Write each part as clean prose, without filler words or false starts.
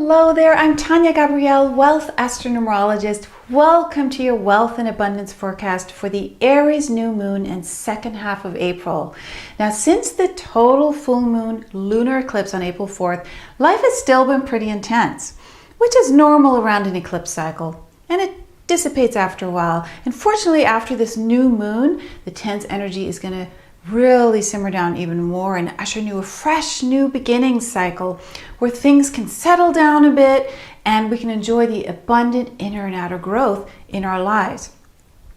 Hello there, I'm Tania Gabrielle, Wealth Astronumerologist. Welcome to your Wealth and Abundance forecast for the Aries new moon and second half of April. Now, since the total full moon lunar eclipse on April 4th, life has still been pretty intense, which is normal around an eclipse cycle, and it dissipates after a while. And fortunately, after this new moon, the tense energy is going to really simmer down even more and usher in a fresh new beginning cycle where things can settle down a bit and we can enjoy the abundant inner and outer growth in our lives.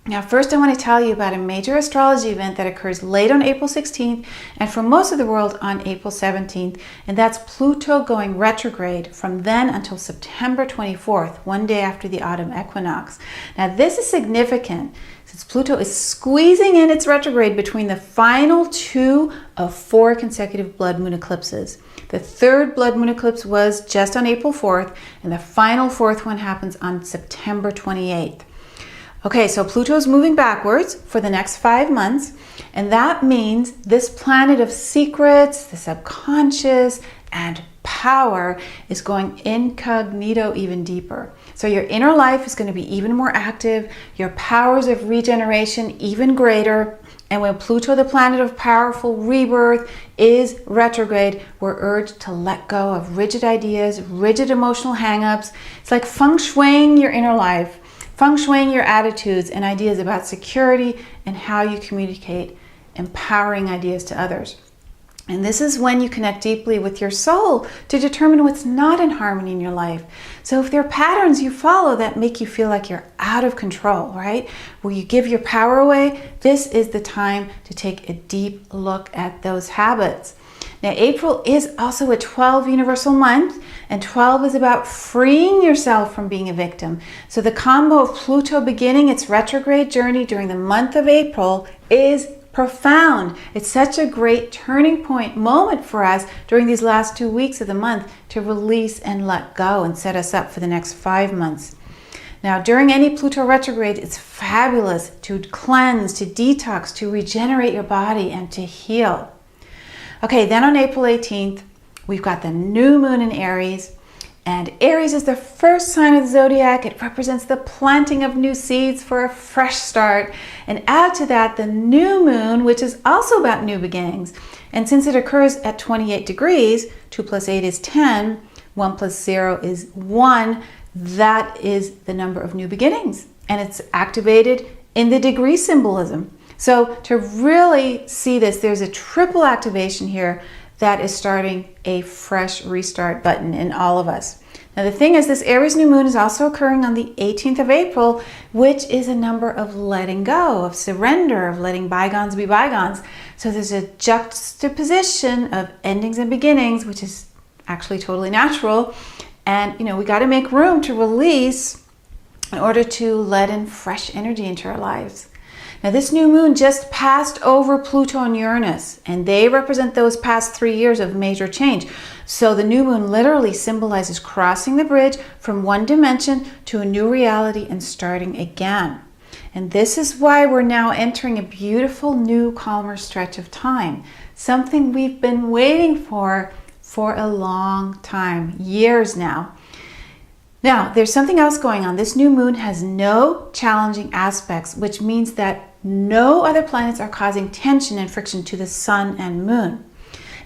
Now, first I want to tell you about a major astrology event that occurs late on April 16th and for most of the world on April 17th, and that's Pluto going retrograde from then until September 24th, one day after the autumn equinox. Now, this is significant since Pluto is squeezing in its retrograde between the final two of 4 consecutive blood moon eclipses. The third blood moon eclipse was just on April 4th, and the final fourth one happens on September 28th. Okay, so Pluto is moving backwards for the next 5 months, and that means this planet of secrets, the subconscious, and power is going incognito even deeper. So your inner life is going to be even more active, your powers of regeneration even greater, and when Pluto, the planet of powerful rebirth, is retrograde, we're urged to let go of rigid ideas, rigid emotional hang-ups. It's like feng shuiing your inner life, feng shuiing your attitudes and ideas about security and how you communicate empowering ideas to others. And this is when you connect deeply with your soul to determine what's not in harmony in your life. So if there are patterns you follow that make you feel like you're out of control, right? Where you give your power away, this is the time to take a deep look at those habits. Now, April is also a 12 universal month, and 12 is about freeing yourself from being a victim. So the combo of Pluto beginning its retrograde journey during the month of April is profound. It's such a great turning point moment for us during these last 2 weeks of the month to release and let go and set us up for the next 5 months. Now, during any Pluto retrograde, it's fabulous to cleanse, to detox, to regenerate your body and to heal. Okay, then on April 18th, we've got the new moon in Aries. And Aries is the first sign of the zodiac. It represents the planting of new seeds for a fresh start. And add to that the new moon, which is also about new beginnings. And since it occurs at 28 degrees, 2 plus 8 is 10, 1 plus 0 is 1, that is the number of new beginnings. And it's activated in the degree symbolism. So to really see this, there's a triple activation here that is starting a fresh restart button in all of us. Now the thing is, this Aries new moon is also occurring on the 18th of April, which is a number of letting go, of surrender, of letting bygones be bygones. So there's a juxtaposition of endings and beginnings, which is actually totally natural. And we got to make room to release in order to let in fresh energy into our lives. Now, this new moon just passed over Pluto and Uranus, and they represent those past 3 years of major change. So the new moon literally symbolizes crossing the bridge from one dimension to a new reality and starting again. And this is why we're now entering a beautiful new calmer stretch of time, something we've been waiting for a long time, years now. Now, there's something else going on. This new moon has no challenging aspects, which means that no other planets are causing tension and friction to the sun and moon.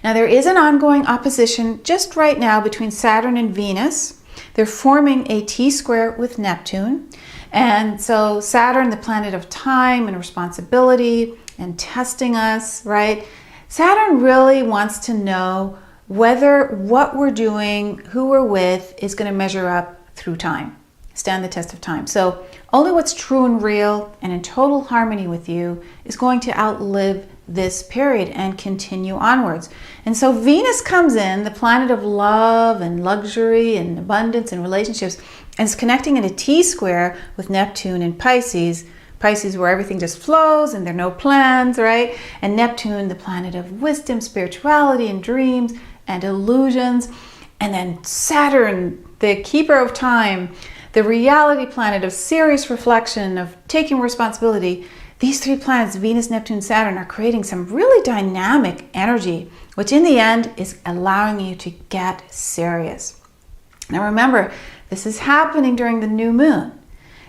Now, there is an ongoing opposition just right now between Saturn and Venus. They're forming a T-square with Neptune. And so Saturn, the planet of time and responsibility and testing us, right? Saturn really wants to know whether what we're doing, who we're with, is going to measure up through time, stand the test of time. So only what's true and real and in total harmony with you is going to outlive this period and continue onwards. And so Venus comes in, the planet of love and luxury and abundance and relationships, and is connecting in a T-square with Neptune in Pisces. Pisces, where everything just flows and there are no plans, right? And Neptune, the planet of wisdom, spirituality, and dreams and illusions. And then Saturn, the keeper of time, the reality planet of serious reflection, of taking responsibility. These 3 planets, Venus, Neptune, Saturn, are creating some really dynamic energy, which in the end is allowing you to get serious. Now remember, this is happening during the new moon,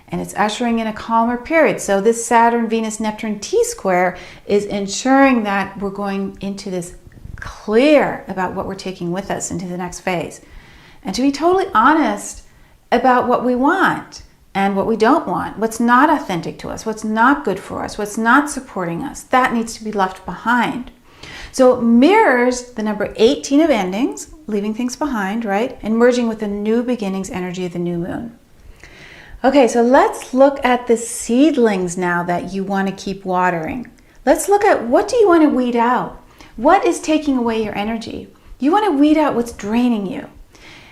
and it's ushering in a calmer period. So this Saturn, Venus, Neptune T-square is ensuring that we're going into this clear about what we're taking with us into the next phase. And to be totally honest about what we want and what we don't want, what's not authentic to us, what's not good for us, what's not supporting us, that needs to be left behind. So it mirrors the number 18 of endings, leaving things behind, right? And merging with the new beginnings energy of the new moon. Okay, so let's look at the seedlings now that you want to keep watering. Let's look at, what do you want to weed out? What is taking away your energy? You want to weed out what's draining you.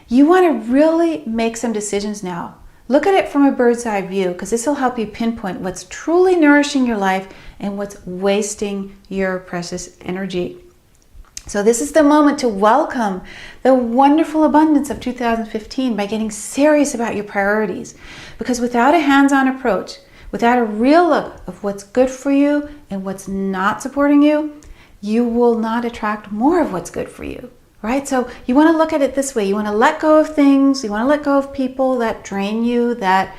You want to really make some decisions now. Look at it from a bird's eye view, because this will help you pinpoint what's truly nourishing your life and what's wasting your precious energy. So this is the moment to welcome the wonderful abundance of 2015 by getting serious about your priorities. Because without a hands-on approach, without a real look of what's good for you and what's not supporting you, you will not attract more of what's good for you, right? So you want to look at it this way. You want to let go of things. You want to let go of people that drain you, that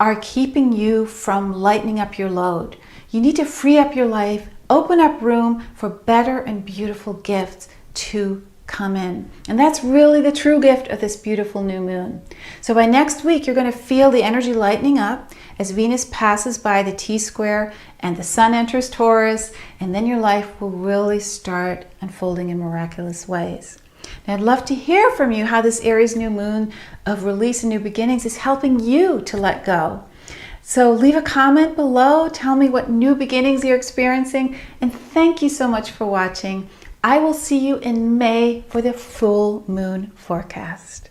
are keeping you from lightening up your load. You need to free up your life, open up room for better and beautiful gifts to come in. And that's really the true gift of this beautiful new moon. So by next week, you're going to feel the energy lightening up as Venus passes by the T-square and the Sun enters Taurus, and then your life will really start unfolding in miraculous ways. Now, I'd love to hear from you how this Aries new moon of release and new beginnings is helping you to let go. So leave a comment below, tell me what new beginnings you're experiencing, and thank you so much for watching. I will see you in May for the full moon forecast.